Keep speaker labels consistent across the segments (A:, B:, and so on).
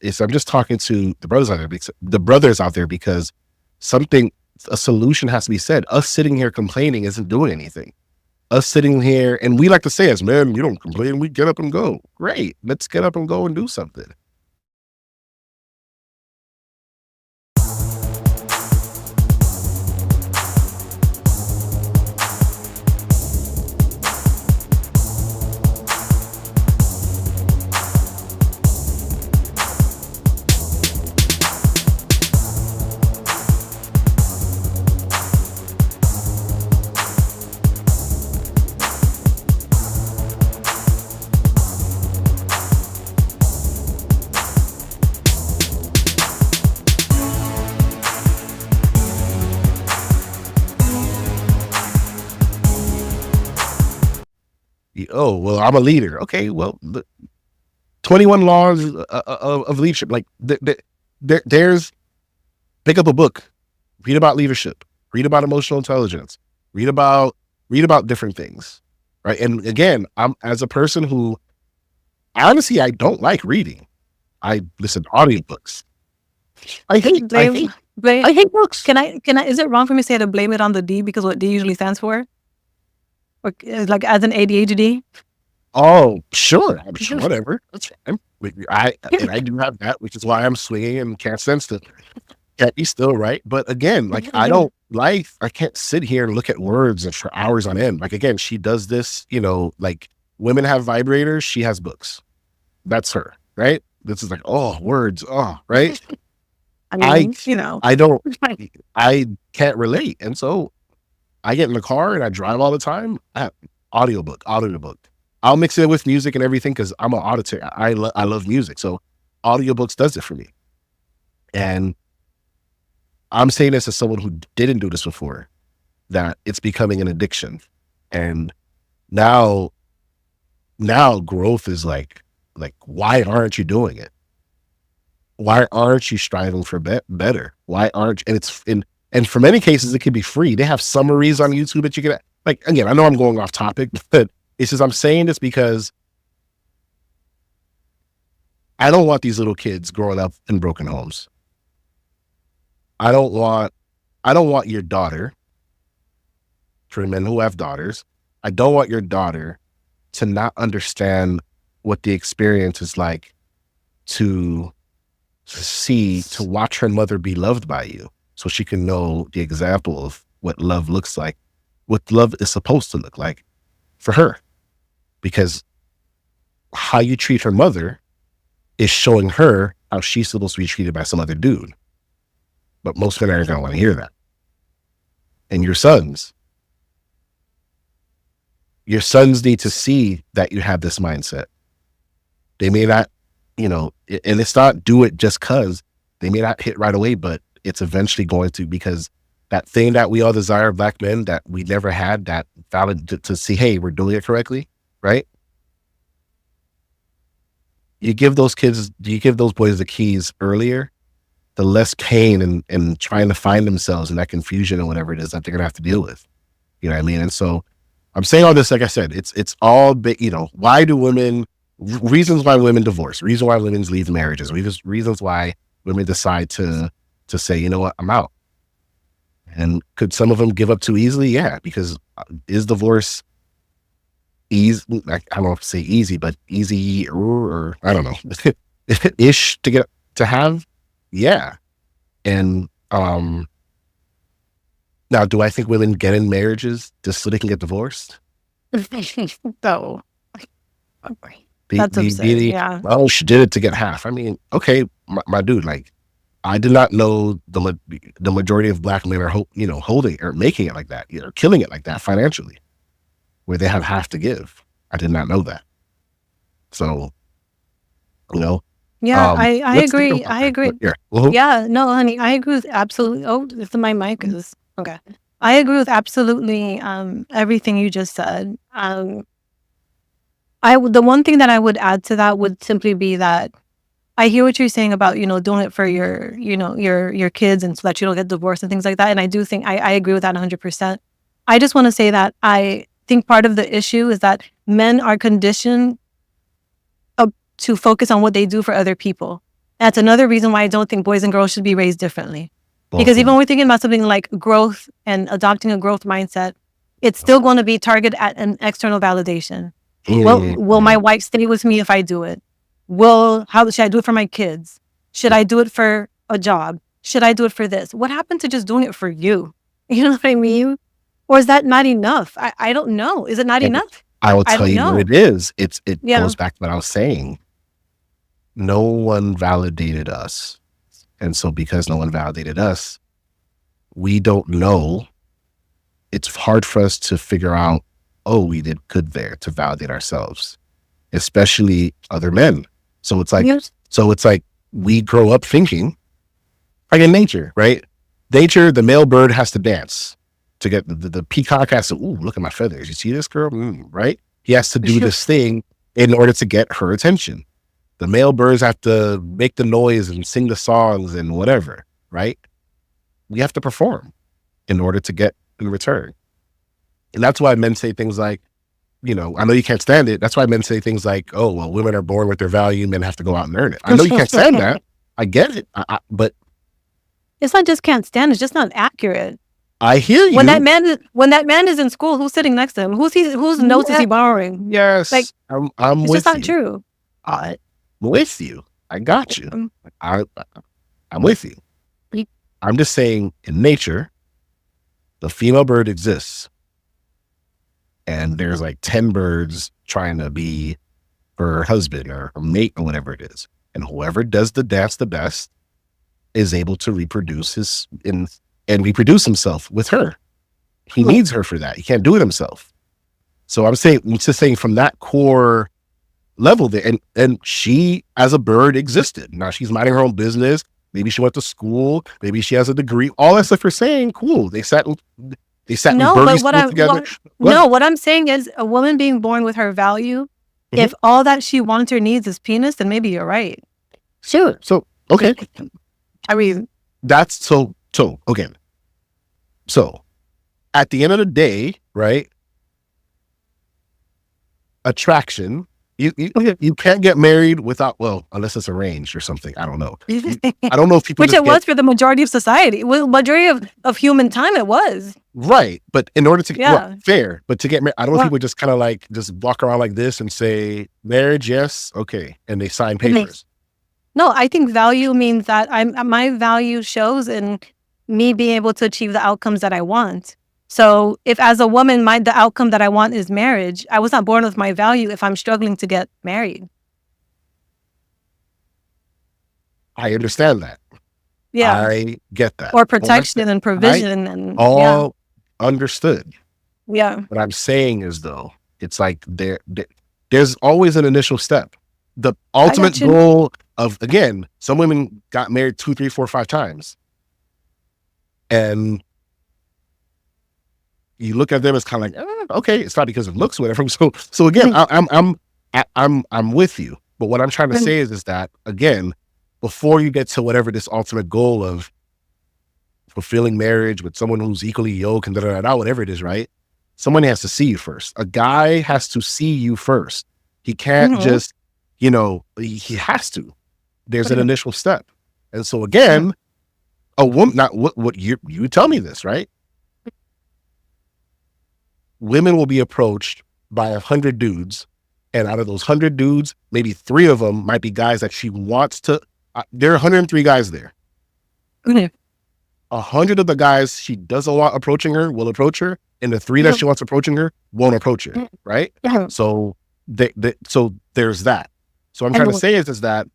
A: I'm just talking to the brothers out there because a solution has to be said. Us sitting here complaining isn't doing anything. Us sitting here, and we like to say as men, you don't complain, we get up and go. Great, let's get up and go and do something. Oh, well, I'm a leader. Okay, well, 21 laws of leadership. Like there's pick up a book, read about leadership, read about emotional intelligence, read about different things, right? And again, I'm as a person who honestly I don't like reading. I listen to audiobooks. I hate books.
B: Can I? Is it wrong for me to say to blame it on the D because what D usually stands for? Or like as an ADHD?
A: Oh, sure. Whatever. That's fine. I do have that, which is why I'm swinging and can't be still, right? But again, like I can't sit here and look at words for hours on end. Like again, she does this, like women have vibrators, she has books. That's her, right? This is like, oh, words, oh, right? I can't relate. And so I get in the car and I drive all the time. Audiobook. I'll mix it with music and everything because I'm an auditor. I love music. So audiobooks does it for me. And I'm saying this as someone who didn't do this before, that it's becoming an addiction. And now growth is like, why aren't you doing it? Why aren't you striving for better? Why aren't you? And for many cases, it could be free. They have summaries on YouTube that you can, like, again, I know I'm going off topic, but it's just, I'm saying this because I don't want these little kids growing up in broken homes. I don't want your daughter, for men who have daughters, I don't want your daughter to not understand what the experience is like to watch her mother be loved by you. So she can know the example of what love looks like, what love is supposed to look like for her. Because how you treat her mother is showing her how she's supposed to be treated by some other dude. But most men aren't going to want to hear that. And your sons need to see that you have this mindset. They may not, and it's not do it just cause they may not hit right away, but it's eventually going to, because that thing that we all desire, Black men, that we never had, that valid to see, hey, we're doing it correctly, right? You give those boys the keys earlier, the less pain and trying to find themselves in that confusion or whatever it is that they're gonna have to deal with. You know what I mean? And so I'm saying all this, like I said, it's all big, reasons why women divorce, reasons why women leave marriages, reasons why women decide to say, you know what, I'm out. And could some of them give up too easily? Yeah, because is divorce easy? I don't know if to say easy, but easy, or I don't know, ish to have. Yeah. And now, do I think women get in marriages just so they can get divorced?
B: No. That's absurd. Yeah.
A: Oh, she did it to get half. I mean, okay, my dude, like, I did not know the majority of Black men are holding or making it like that, or killing it like that financially, where they have half to give. I did not know that. So,
B: yeah, I agree.
A: Yeah. Uh-huh.
B: Yeah, no, honey, I agree with absolutely. Oh, if my mic is okay. I agree with absolutely everything you just said. The one thing that I would add to that would simply be that I hear what you're saying about, doing it for your kids and so that you don't get divorced and things like that. And I do think I agree with that 100%. I just want to say that I think part of the issue is that men are conditioned to focus on what they do for other people. That's another reason why I don't think boys and girls should be raised differently.
A: Both
B: Because
A: of
B: even
A: them.
B: when we're thinking about something like growth and adopting a growth mindset, it's still going to be targeted at an external validation. Will my wife stay with me if I do it? How should I do it for my kids? Should I do it for a job? Should I do it for this? What happened to just doing it for you? You know what I mean? Or is that not enough? I don't know. Is it not
A: And
B: enough?
A: I will
B: I
A: tell
B: don't
A: you what
B: know.
A: it is. It
B: Yeah.
A: goes back to what I was saying. No one validated us. And so because no one validated us, we don't know. It's hard for us to figure out, oh, we did good there, to validate ourselves, especially other men. So it's like,
B: Yes.
A: we grow up thinking, like in nature, right? Nature, the male bird has to dance to get the peacock has to, ooh, look at my feathers. You see this, girl? Right? He has to do this thing in order to get her attention. The male birds have to make the noise and sing the songs and whatever, right? We have to perform in order to get in return. And that's why men say things like, I know you can't stand it. That's why men say things like, oh, well, women are born with their value. Men have to go out and earn it. I know you can't stand that. I get it. But
B: It's not just can't stand. It's just not accurate.
A: I hear you.
B: When that man is in school, who's sitting next to him? Whose notes is he borrowing?
A: Yes.
B: Like,
A: I'm
B: It's
A: with
B: just not
A: you.
B: true.
A: I'm with you. I got you.
B: Um,
A: I'm with you.
B: You-
A: I'm just saying, in nature, the female bird exists. And there's like 10 birds trying to be her husband or her mate or whatever it is. And whoever does the dance the best is able to reproduce and reproduce himself with her. He needs her for that. He can't do it himself. So I'm just saying from that core level there, and she as a bird existed. Now she's minding her own business. Maybe she went to school. Maybe she has a degree. All that stuff you're saying, cool. They sat in
B: No,
A: birdie
B: but
A: school together.
B: what I'm saying is a woman being born with her value, if all that she wants or needs is penis, then maybe you're right.
A: Sure. So, okay.
B: I mean,
A: That's so okay. So at the end of the day, right? Attraction. You can't get married without, well, unless it's arranged or something. I don't know. I don't know if people
B: which it was for the majority of society. Well, majority of human time, it was.
A: right. But in order to
B: Yeah.
A: fair, but to get married, I don't know if
B: Well-
A: people just kind of like just walk around like this and say marriage, yes, okay, and they sign papers.
B: No, I think value means that my value shows in me being able to achieve the outcomes that I want. So if as a woman, the outcome that I want is marriage, I was not born with my value if I'm struggling to get married.
A: I understand that.
B: Yeah.
A: I get that.
B: Or protection and provision and
A: All understood.
B: yeah.
A: What I'm saying is, though, it's like there's always an initial step. The ultimate
B: you.
A: goal of, again, some women got married 2, 3, 4, 5 times. And you look at them as kind of like, okay, it's not because of looks or whatever. So again, I'm with you. But what I'm trying to say is that, again, before you get to whatever this ultimate goal of fulfilling marriage with someone who's equally yoked and whatever it is, right? Someone has to see you first. A guy has to see you first. He can't just, he has to. There's an initial step. And so again, a woman, not what you tell me this, right? Women will be approached by 100 dudes. And out of those 100 dudes, maybe 3 of them might be guys that she wants to. There are 103 guys there. 100 of the guys she doesn't want approaching her will approach her, and the 3 that she wants approaching her won't approach her, right? So so there's that. So I'm trying to say is that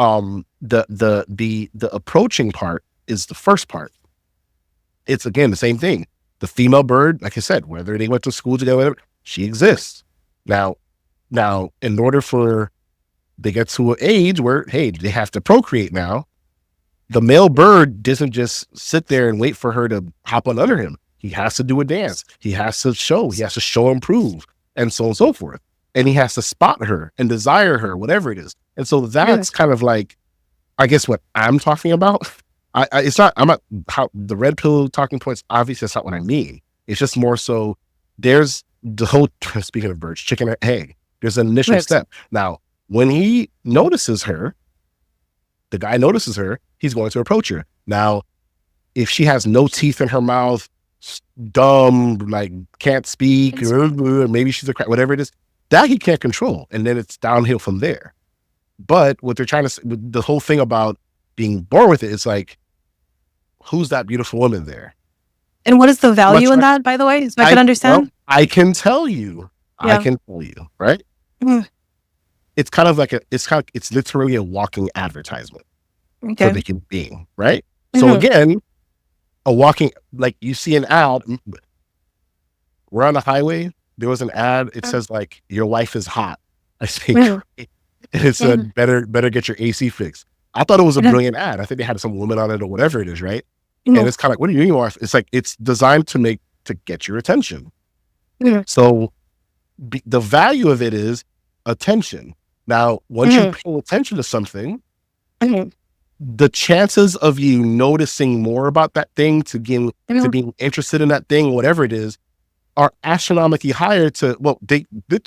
A: the approaching part is the first part. It's again the same thing. The female bird, like I said, whether they went to school together, whatever, she exists. Now, in order for they get to an age where, hey, they have to procreate now, the male bird doesn't just sit there and wait for her to hop on under him. He has to do a dance. He has to show and prove, and so on and so forth. And he has to spot her and desire her, whatever it is. And so that's kind of like, I guess, what I'm talking about. I'm not how the red pill talking points. Obviously, that's not what I mean. It's just more so there's the whole, speaking of birds, chicken and egg, there's an initial step. Now, when he notices her, The guy notices her, he's going to approach her. Now, if she has no teeth in her mouth, dumb, like can't speak, or maybe she's a crack, whatever it is, that he can't control. And then it's downhill from there. But what they're trying to, the whole thing about being born with it, it's like, who's that beautiful woman there?
B: And what is the value in that, by the way? So I can understand.
A: Well, I can tell you.
B: Yeah.
A: I can tell you, right?
B: Mhm.
A: It's kind of like it's literally a walking advertisement for
B: Okay.
A: the human being, right? So again, a walking, like you see an ad. We're on the highway. There was an ad. It says like, your wife is hot. I say,
B: Mhm.
A: great. And it said, better get your AC fixed. I thought it was a brilliant ad. I think they had some woman on it or whatever it is, right? And it's kind of like, what are you doing, wife? It's like, it's designed to get your attention.
B: Mhm.
A: So the value of it is attention. Now, once you pay attention to something,
B: Mhm.
A: the chances of you noticing more about that thing, to being interested in that thing, whatever it is, are astronomically higher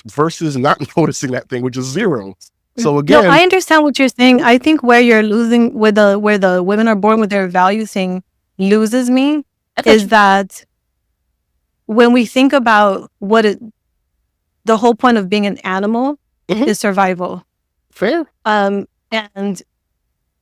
A: versus not noticing that thing, which is zero. So again,
B: No, I understand what you're saying. I think where you're losing, where the women are born with their value thing loses me, is that when we think about the whole point of being an animal is survival.
A: fair.
B: And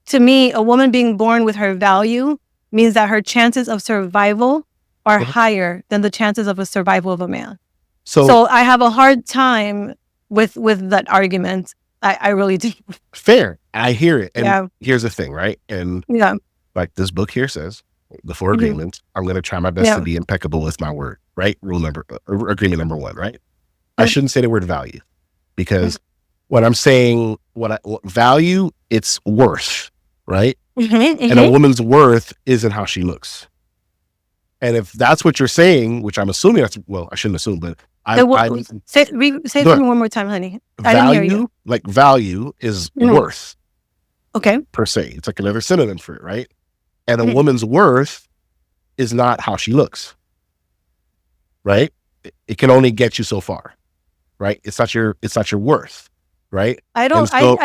B: to me, a woman being born with her value means that her chances of survival are higher than the chances of a survival of a man. So I have a hard time with that argument. I really do.
A: Fair. I hear it. And here's the thing, right? And
B: Yeah.
A: like this book here says, the 4 agreements, I'm going to try my best to be impeccable with my word, right? Agreement number 1, right? I shouldn't say the word value, because when I'm saying what value, it's worth, right? And a woman's worth isn't how she looks. And if that's what you're saying, which I'm assuming I shouldn't assume, but
B: say it for me one more time, honey. I didn't hear you.
A: Like value is worth.
B: Okay.
A: Per se. It's like another synonym for it, right? And a woman's worth is not how she looks, right? It can only get you so far, right? It's not your worth, right?
B: I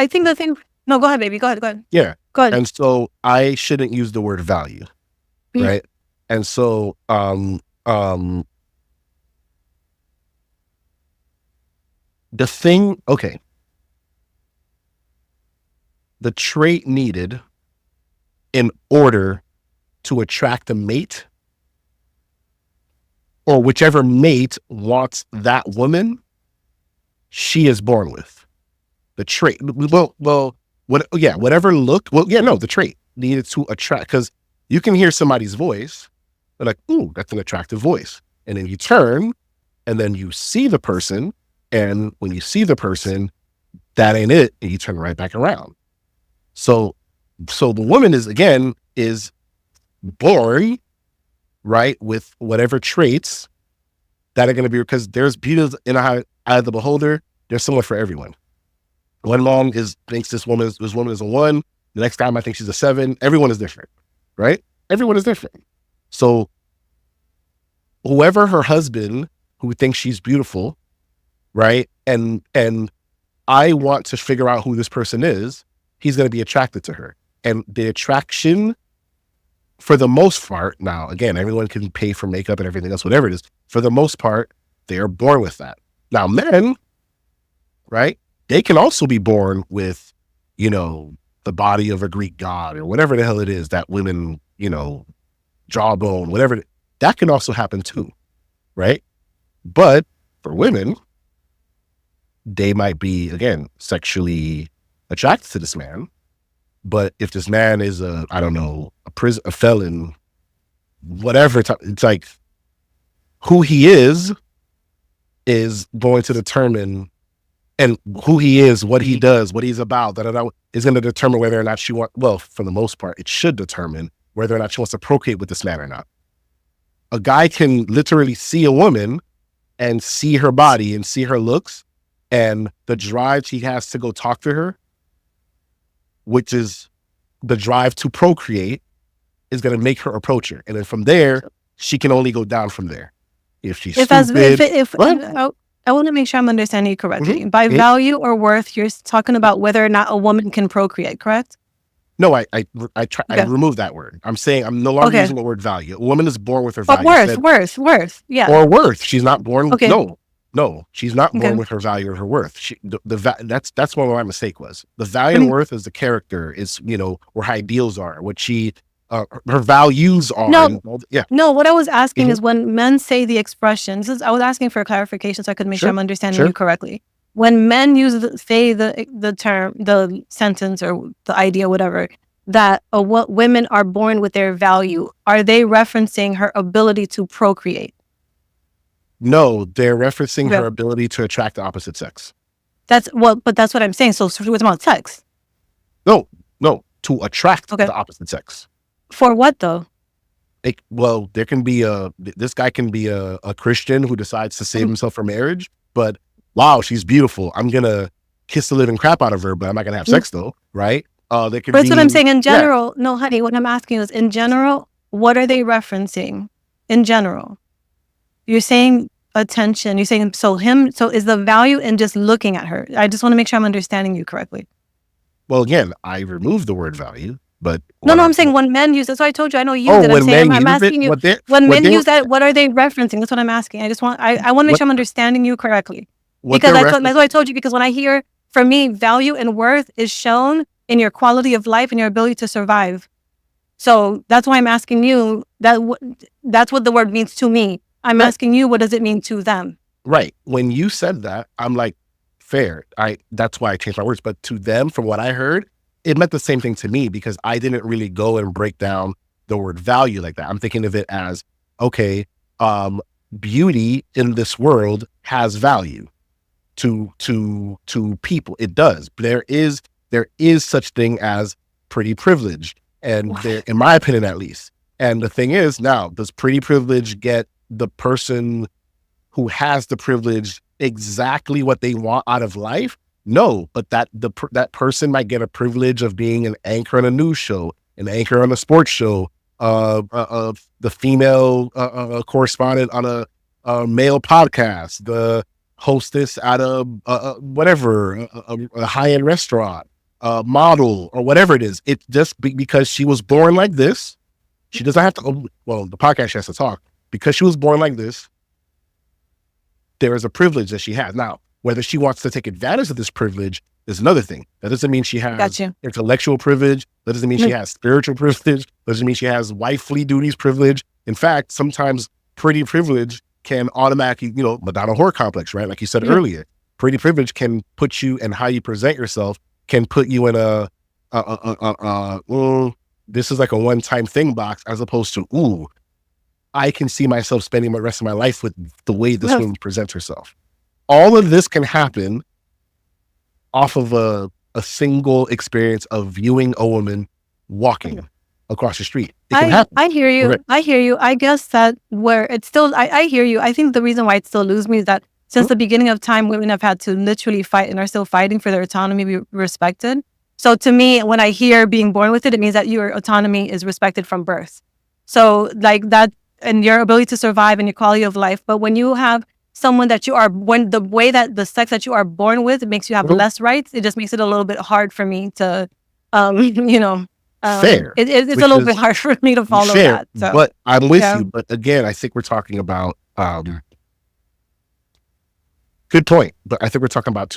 B: think the thing. No, go ahead, baby. Go ahead.
A: Yeah.
B: Go ahead.
A: And so I shouldn't use the word value, right? And so, the trait needed in order to attract a mate, or whichever mate wants that woman, she is born with. The trait, the trait needed to attract, because you can hear somebody's voice, they're like, ooh, that's an attractive voice. And then you turn, and then you see the person, and when you see the person, that ain't it, and you turn right back around. So the woman is born, right, with whatever traits that are going to be, because there's beauty in the eye of the beholder. There's someone for everyone. One mom thinks this woman is a 1. The next time I think she's a 7. Everyone is different, right? Everyone is different. So whoever her husband, who thinks she's beautiful, right? And I want to figure out who this person is, he's going to be attracted to her. And the attraction, for the most part, now, again, everyone can pay for makeup and everything else, whatever it is. For the most part, they are born with that. Now, men, right? They can also be born with, the body of a Greek god or whatever the hell it is that women, jawbone, whatever. That can also happen too, right? But for women, they might be, again, sexually attracted to this man. But if this man is a felon, whatever, it's like who he is going to determine, and who he is, what he does, what he's about, is going to determine whether or not for the most part, it should determine whether or not she wants to procreate with this man or not. A guy can literally see a woman and see her body and see her looks, and the drive he has to go talk to her, which is the drive to procreate, is going to make her approach her. And then from there, she can only go down from there. If she's
B: I want to make sure I'm understanding you correctly. By value or worth, you're talking about whether or not a woman can procreate, correct?
A: No, I
B: Okay.
A: removed that word. I'm saying I'm no longer
B: Okay.
A: using the word value. A woman is born with her
B: Or
A: value. I said,
B: worth. Yeah.
A: or worth. She's not born.
B: Okay.
A: No, she's not born
B: Okay.
A: with her value or her worth. That's what my mistake was. The value
B: I
A: and
B: mean,
A: worth is the character. Is where her ideals are, what she her values are.
B: no,
A: And yeah,
B: no. What I was asking
A: Mhm.
B: is when men say the expressions. I was asking for clarification so I could make sure I'm understanding you correctly. When men say the term, the sentence, or the idea, whatever, that what women are born with their value, are they referencing her ability to procreate?
A: No, they're referencing
B: Okay.
A: her ability to attract the opposite sex.
B: But that's what I'm saying. So we're talking about sex.
A: No, to attract
B: Okay.
A: the opposite sex.
B: For what though?
A: Well, there can be this guy can be a Christian who decides to save himself for marriage, but wow, she's beautiful. I'm gonna kiss the living crap out of her, but I'm not gonna have sex though, right? There could
B: That's
A: be
B: what I'm saying. In general, no, honey. What I'm asking is, in general, what are they referencing? In general, you're saying attention. You're saying so is the value in just looking at her? I just want to make sure I'm understanding you correctly.
A: Well, again, I removed the word value, but
B: No, I'm saying when men use. That's why I told you. I know you.
A: Oh,
B: That I'm
A: when
B: saying.
A: men
B: I'm
A: use it,
B: asking you. When men use that, what are they referencing? That's what I'm asking. I want to make sure I'm understanding you correctly. Because that's what I told you. Because when I hear, for me, value and worth is shown in your quality of life and your ability to survive. So that's why I'm asking you that's what the word means to me. I'm asking you, what does it mean to them?
A: Right. When you said that, I'm like, fair. That's why I changed my words. But to them, from what I heard, it meant the same thing to me because I didn't really go and break down the word value like that. I'm thinking of it as, okay, beauty in this world has value to people. It does. There is such thing as pretty privilege. And there, in my opinion, at least. And the thing is, now, does pretty privilege get the person who has the privilege exactly what they want out of life? No, but that person might get a privilege of being an anchor on a news show, an anchor on a sports show, the female correspondent on a male podcast, the hostess at a whatever, a high-end restaurant, model, or whatever it is. It just because she was born like this, she doesn't have to. Well, the podcast has to talk because she was born like this. There is a privilege that she has. Now, whether she wants to take advantage of this privilege is another thing. That doesn't mean she has intellectual privilege. That doesn't mean she has spiritual privilege. That doesn't mean she has wifely duties privilege. In fact, sometimes pretty privilege can automatically, Madonna whore complex, right? Like you said earlier, pretty privilege can put you, and how you present yourself can put you in this is like a one-time thing box, as opposed to, ooh, I can see myself spending the rest of my life with the way this woman presents herself. All of this can happen off of a single experience of viewing a woman walking across the street. It can happen.
B: I hear you. I hear you. I guess that where it's still, I hear you. I think the reason why it still loses me is that since the beginning of time, women have had to literally fight and are still fighting for their autonomy to be respected. So to me, when I hear being born with it, it means that your autonomy is respected from birth. So like that, and your ability to survive and your quality of life. But when you have someone that you are, when the way that the sex that you are born with, it makes you have less rights. It just makes it a little bit hard for me to,
A: fair.
B: It's a little bit hard for me to follow that. So,
A: but I'm with you. But again, I think we're talking about, good point. But I think we're talking about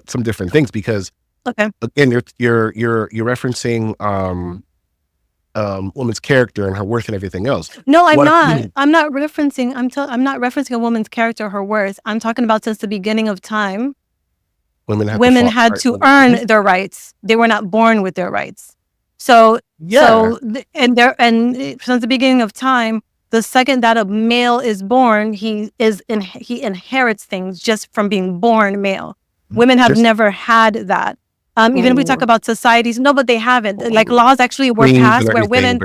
A: some different things because, again, you're referencing, woman's character and her worth and everything else.
B: No, I'm not. I'm not referencing. I'm not referencing a woman's character or her worth. I'm talking about since the beginning of time, women had to earn their rights. They were not born with their rights. So since the beginning of time, the second that a male is born, he inherits things just from being born male. Women have never had that. Even if we talk about societies, no, but they haven't. Like laws actually were passed where women.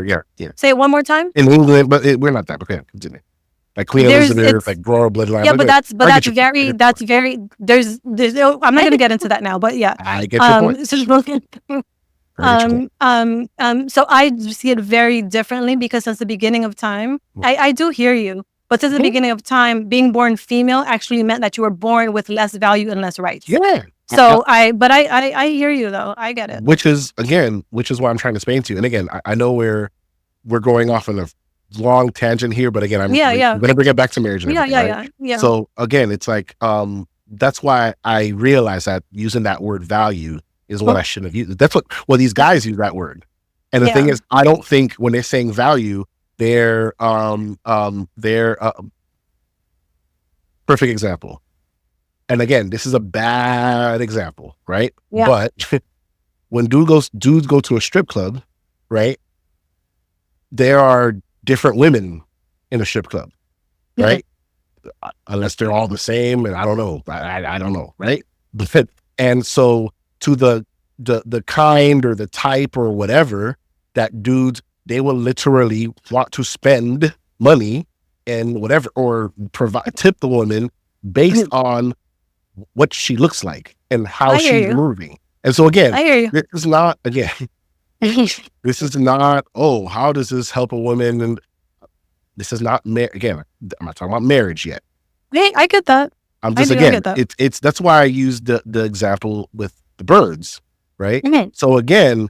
B: Say it one more time.
A: In England, but we're not that. Okay, continue. Like Queen Elizabeth, like royal bloodline.
B: Yeah, but that's very. There's. I'm not going to get into that now, but yeah.
A: I get your point.
B: So I see it very differently because since the beginning of time, I do hear you. But since the beginning of time, being born female actually meant that you were born with less value and less rights.
A: Yeah.
B: So I hear you though. I get it.
A: Which is why I'm trying to explain to you. And again, I know we're going off on a long tangent here, but again, I'm going to bring it back to marriage. And
B: Yeah.
A: So again, it's like, that's why I realized that using that word value is what I shouldn't have used. That's what these guys use that word. And the thing is, I don't think when they're saying value, they're perfect example. And again, this is a bad example, right?
B: Yeah.
A: But when dudes go to a strip club, right? There are different women in a strip club, right? Unless they're all the same, and I don't know. I don't know, right? But and so to the kind or the type or whatever, that dudes, they will literally want to spend money and whatever, or tip the woman based on what she looks like and how she's moving. And so again,
B: I hear you.
A: this is not this is not, oh, how does this help a woman? And this is not again, I'm not talking about marriage yet.
B: Hey, I get that.
A: I'm just it's that's why I used the example with the birds, right? So again,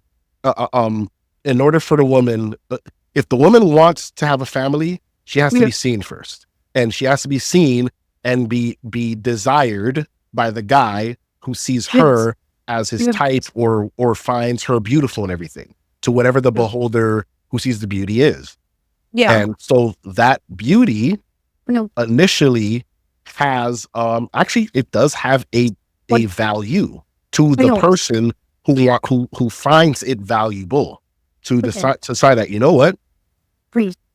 A: in order for the woman, if the woman wants to have a family, she has to be seen first, and she has to be seen and be desired by the guy who sees her as his type or finds her beautiful and everything, to whatever the beholder who sees the beauty is.
B: Yeah.
A: And so that beauty initially has actually it does have a value to the person who finds it valuable to decide that, you know what?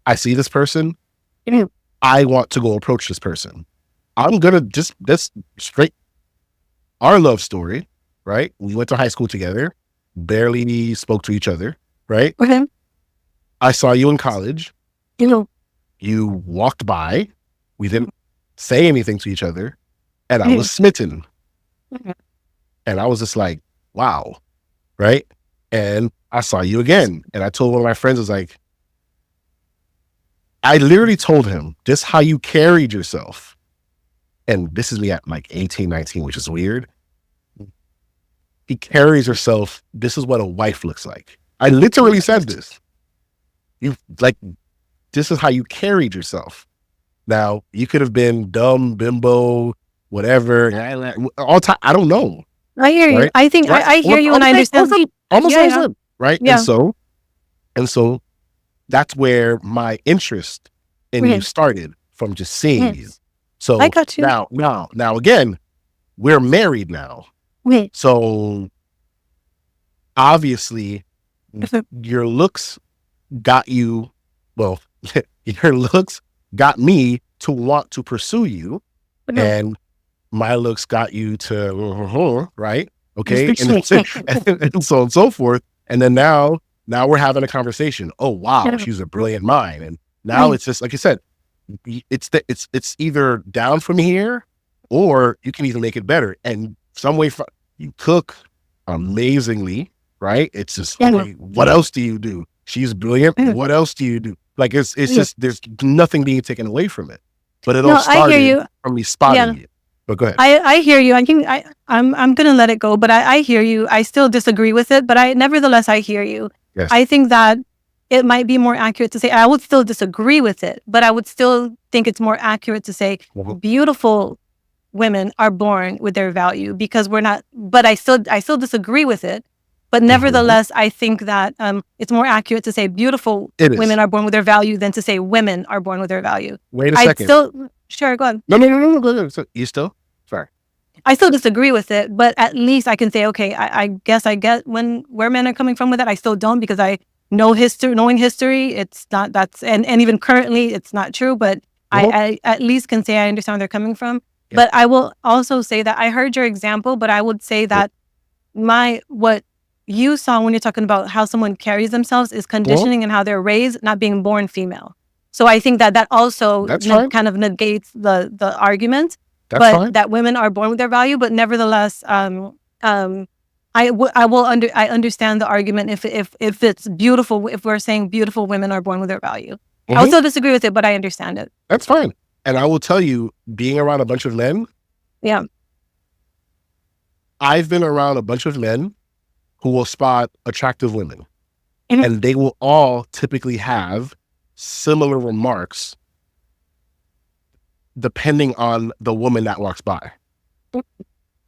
A: I see this person. I want to go approach this person. I'm gonna this straight our love story, right? We went to high school together, barely spoke to each other, right? I saw you in college. You walked by. We didn't say anything to each other, and I was smitten. And I was just like, wow, right? And I saw you again, and I told one of my friends, I was like, I literally told him, this how you carried yourself. And this is me at like 18, 19, which is weird. He carries herself. This is what a wife looks like. I literally said this. You like, this is how you carried yourself. Now, you could have been dumb, bimbo, whatever, all time. I don't know.
B: I hear you. I think I hear you and I understand.
A: Almost right? Yeah. And so that's where my interest in you started, from just seeing you. So
B: I got you.
A: Now again, we're married now. So obviously your looks got you, well, your looks got me to want to pursue you, and my looks got you to, right? Okay. And so on and so forth. And then now we're having a conversation. Oh, wow, she's a brilliant mind. And now it's just, like I said, it's either down from here, or you can even make it better. And some way you cook amazingly, right? It's just, okay, what else do you do? She's brilliant. What else do you do? Like, it's just, there's nothing being taken away from it. But it all started from me spotting you. But go ahead.
B: I hear you. I think I'm gonna let it go, but I hear you. I still disagree with it, but nevertheless I hear you.
A: Yes.
B: I think that it might be more accurate to say, I would still disagree with it, but I would still think it's more accurate to say beautiful women are born with their value, because we're not, but I still disagree with it. But nevertheless, I think that it's more accurate to say beautiful women are born with their value than to say women are born with their value.
A: Wait a second.
B: Sure, go on.
A: No. Go ahead. So you still? Sorry.
B: I still disagree with it, but at least I can say, okay, I guess I get where men are coming from with it. I still don't, because I know knowing history, it's not, and even currently it's not true, but I at least can say I understand where they're coming from. Yeah. But I will also say that I heard your example, but I would say that what you saw when you're talking about how someone carries themselves is conditioning and how they're raised, not being born female. So I think that also kind of negates the argument. That women are born with their value, but nevertheless, I understand the argument if it's beautiful, if we're saying beautiful women are born with their value. I also disagree with it, but I understand it.
A: That's fine. And I will tell you, being around a bunch of men, I've been around a bunch of men who will spot attractive women,
B: Mhm.
A: and they will all typically have similar remarks depending on the woman that walks by.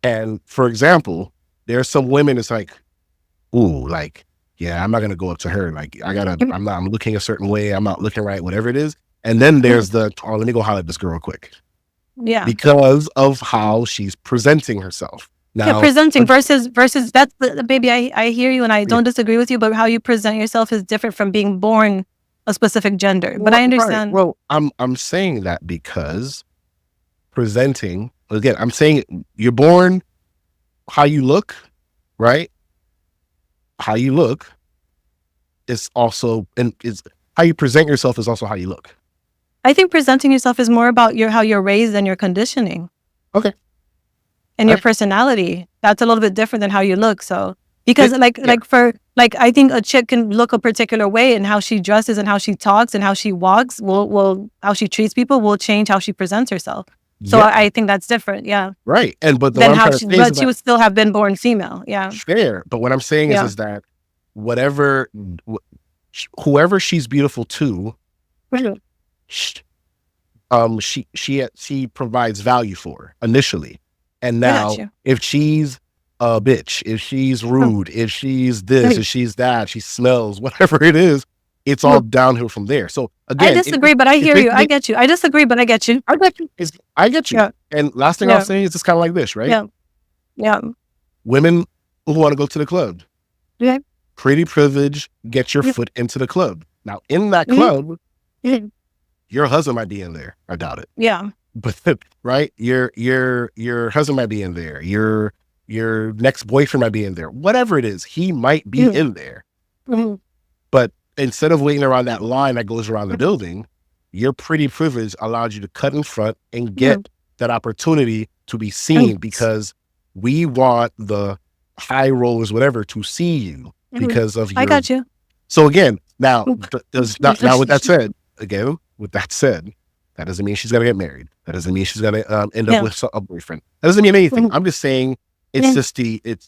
A: And for example, there's some women, it's like, ooh, like, yeah, I'm not gonna go up to her. Like, I'm looking a certain way, I'm not looking right, whatever it is. And then there's the, oh, let me go holler at this girl real quick
B: Yeah.
A: because of how she's presenting herself.
B: Yeah,
A: Now,
B: presenting versus that's the baby. I hear you and I don't disagree with you, but how you present yourself is different from being born a specific gender. But I
A: right.
B: understand.
A: Well, I'm saying that because presenting, again, I'm saying you're born how you look, right? How you look is also, and is how you present yourself is also how you look.
B: I think presenting yourself is more about how you're raised and your conditioning.
A: Okay.
B: And your personality. That's a little bit different than how you look. So because I think a chick can look a particular way, and how she dresses and how she talks and how she walks will how she treats people will change how she presents herself. So I think that's different. Yeah.
A: Right. And but
B: then how she would still have been born female. Yeah.
A: Fair. But what I'm saying is that whoever she's beautiful to, she provides value for initially. And now if she's a bitch, if she's rude, if she's this, if she's that, she smells, whatever it is, it's all downhill from there. So again,
B: I disagree, but I hear you. I get you. I disagree, but I get you.
A: I get you. Yeah. And last thing I'll say is it's kind of like this, right?
B: Yeah. Yeah.
A: Women who want to go to the club.
B: Yeah.
A: Pretty privilege, get your foot into the club. Now in that club, your husband might be in there. I doubt it.
B: Yeah.
A: But right, your husband might be in there. Your next boyfriend might be in there. Whatever it is, he might be in there. But instead of waiting around that line that goes around the building, your pretty privilege allowed you to cut in front and get that opportunity to be seen, because we want the high rollers, whatever, to see you because of your.
B: I got you.
A: So again, now with that said, that doesn't mean she's gonna get married. That doesn't mean she's gonna end up with a boyfriend. That doesn't mean anything. I'm just saying it's just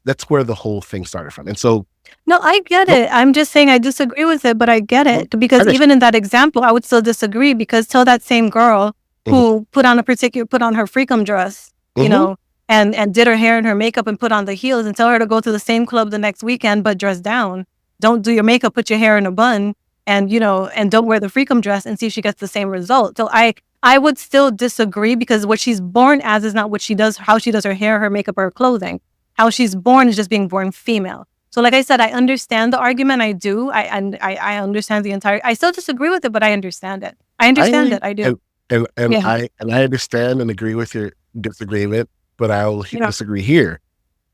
A: that's where the whole thing started from. And so
B: no, I get it. I'm just saying I disagree with it, but I get it, because even in that example, I would still disagree, because tell that same girl who put on her freakum dress, you know, and did her hair and her makeup and put on the heels, and tell her to go to the same club the next weekend but dress down. Don't do your makeup, put your hair in a bun, and and don't wear the freakum dress, and see if she gets the same result. So I would still disagree, because what she's born as is not what she does, how she does her hair, her makeup, or her clothing. How she's born is just being born female. So like I said, I understand the argument. I do. I understand the entire. I still disagree with it, but I understand it. I understand it. I do.
A: And I understand and agree with your disagreement, but I'll disagree here.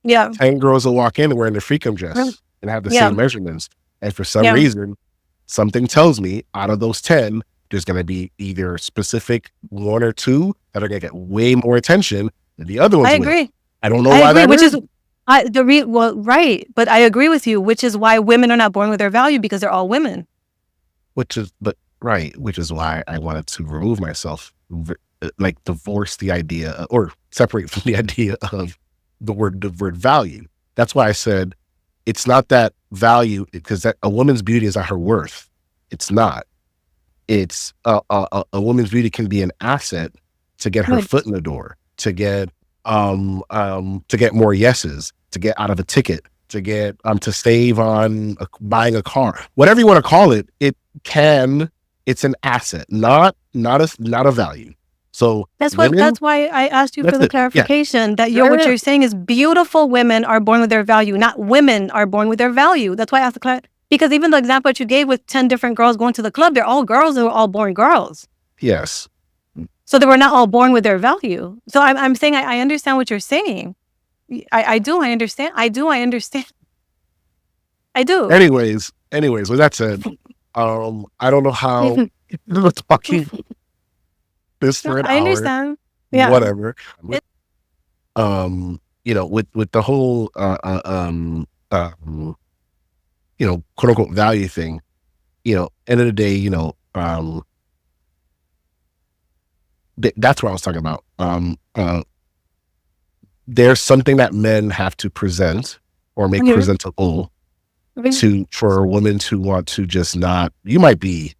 B: Yeah.
A: 10 girls will walk in wearing their freakum dress and have the same measurements, and for some reason, something tells me out of those 10, there's going to be either specific 1 or 2 that are going to get way more attention than the other ones. I
B: agree.
A: I don't know why that is.
B: Right, but I agree with you, which is why women are not born with their value, because they're all women.
A: Which is why I wanted to remove myself, like divorce the idea or separate from the idea of the word value. That's why I said it's not that value, because a woman's beauty is not her worth. It's not. It's a woman's beauty can be an asset to get her foot in the door, to get more yeses, to get out of a ticket, to get to save on buying a car, whatever you want to call it. It's an asset, not a value. So
B: that's why I asked you for the clarification that what you're saying is beautiful women are born with their value, not women are born with their value. That's why I asked because even the example that you gave with 10 different girls going to the club, they're all girls and were all born girls.
A: Yes.
B: So they were not all born with their value. So I'm saying I understand what you're saying. I do. I understand. I understand. I do.
A: Anyways, with that said, I don't know how we're talking this for an hour.
B: I understand. Yeah.
A: Whatever. With the whole quote unquote value thing, end of the day, that's what I was talking about. there's something that men have to present or make
B: Mhm.
A: presentable
B: Mhm.
A: for a woman to want to just not. You might be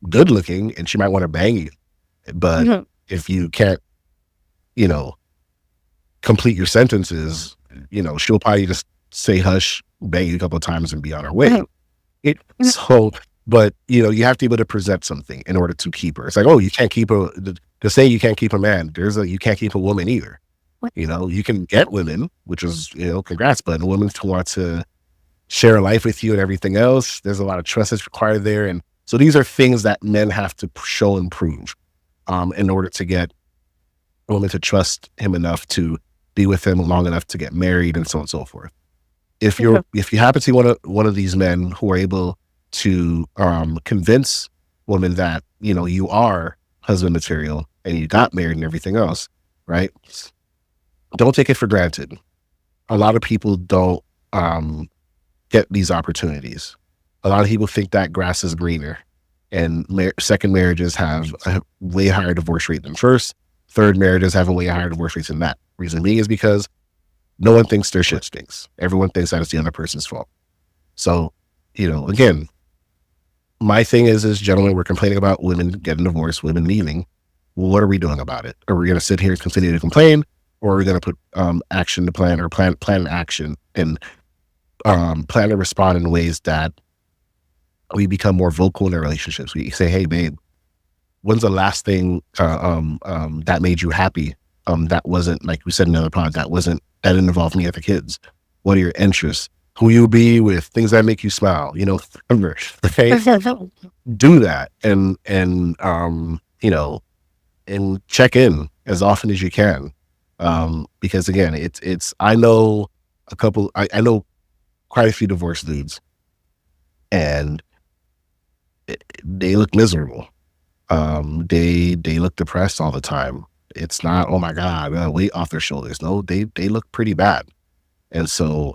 A: good looking and she might want to bang you, but
B: Mhm.
A: if you can't, you know, complete your sentences, she'll probably just say hush, bang you a couple of times, and be on her way.
B: Mhm.
A: It
B: Mhm.
A: so, but you have to be able to present something in order to keep her. It's like, oh, you can't keep to say you can't keep a man. You can't keep a woman either.
B: What?
A: You can get women, which is congrats, but women to want to share a life with you and everything else. There's a lot of trust that's required there, and so these are things that men have to show and prove, in order to get a woman to trust him enough to be with him long enough to get married and so on and so forth.
B: Mhm.
A: If you happen to be one of these men who are able to convince women that you are husband material and you got married and everything else, right? Don't take it for granted. A lot of people don't um, get these opportunities. A lot of people think that grass is greener, and second marriages have a way higher divorce rate than first. Third marriages have a way higher divorce rate than that. Reason being is because no one thinks their shit stinks. Everyone thinks that it's the other person's fault. So, again, my thing is gentlemen, we're complaining about women getting divorced, women leaving. Well, what are we doing about it? Are we going to sit here and continue to complain, or are we going to put action to plan, or plan action, and plan to respond in ways that we become more vocal in our relationships? We say, hey, babe, when's the last thing that made you happy? That wasn't, like we said in another pod, that didn't involve me or the kids. What are your interests? Who you be with? Things that make you smile. Okay, do that, and check in as often as you can, because again, it's. I know a couple. I know quite a few divorced dudes, and they look miserable. They look depressed all the time. It's not, oh my God, weight off their shoulders. No, they look pretty bad. And so,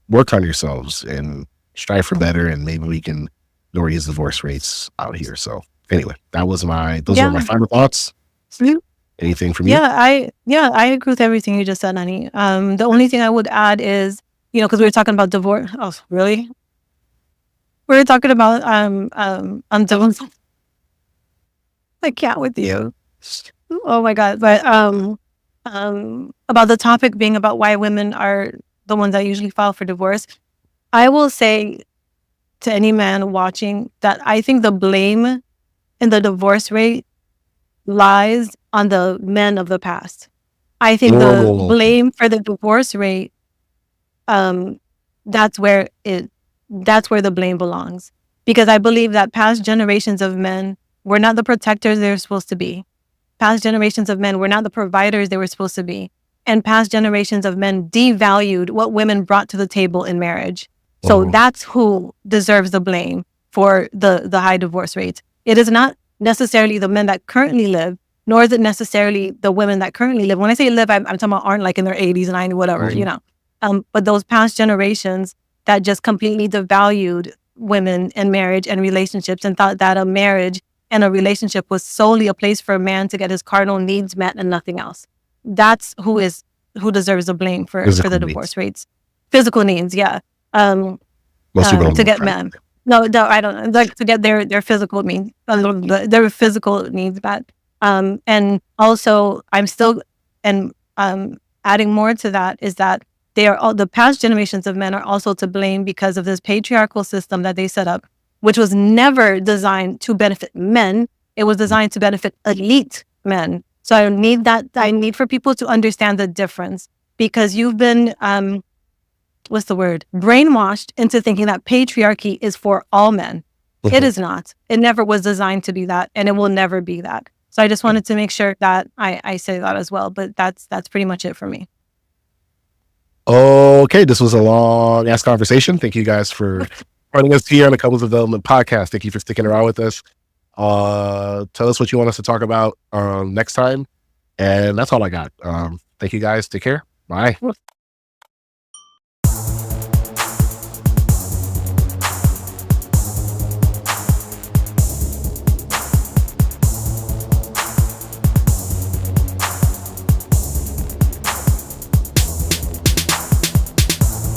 A: work on yourselves and strive for better, and maybe we can lower these divorce rates out here. So anyway, those were my
B: Yeah.
A: final thoughts.
B: Mhm.
A: Anything from you?
B: Yeah, I agree with everything you just said, honey. The only thing I would add is, because we were talking about divorce. Oh, really? We were talking about divorce. I can't with you. Oh my God. But about the topic being about why women are the ones that usually file for divorce. I will say to any man watching that I think the blame in the divorce rate lies on the men of the past. I think the
A: Normal.
B: blame for the divorce rate, um, that's where the blame belongs. Because I believe that past generations of men were not the protectors they were supposed to be. Past generations of men were not the providers they were supposed to be. And past generations of men devalued what women brought to the table in marriage. So
A: Mhm.
B: that's who deserves the blame for the high divorce rates. It is not necessarily the men that currently live, nor is it necessarily the women that currently live. When I say live, I'm talking about aren't like in their 80s, 90s, whatever,
A: Mhm.
B: But those past generations that just completely devalued women in marriage and relationships and thought that a marriage and a relationship was solely a place for a man to get his cardinal needs met and nothing else. That's who deserves the blame for
A: Physical
B: the
A: needs.
B: divorce rates. Physical needs, yeah.
A: Most people don't
B: To
A: know
B: get
A: that.
B: men. No, I don't like to get their physical needs, their physical needs met. And also, I'm still and adding more to that is that they are all the past generations of men are also to blame because of this patriarchal system that they set up, which was never designed to benefit men. It was designed to benefit elite men. So I need for people to understand the difference because you've been what's the word? Brainwashed into thinking that patriarchy is for all men. It
A: Mhm.
B: is not. It never was designed to be that, and it will never be that. So I just wanted to make sure that I say that as well. But that's pretty much it for me.
A: Okay, this was a long ass conversation. Thank you guys for joining us here on the Couples Development Podcast. Thank you for sticking around with us. Tell us what you want us to talk about next time. And that's all I got. Thank you guys. Take care. Bye.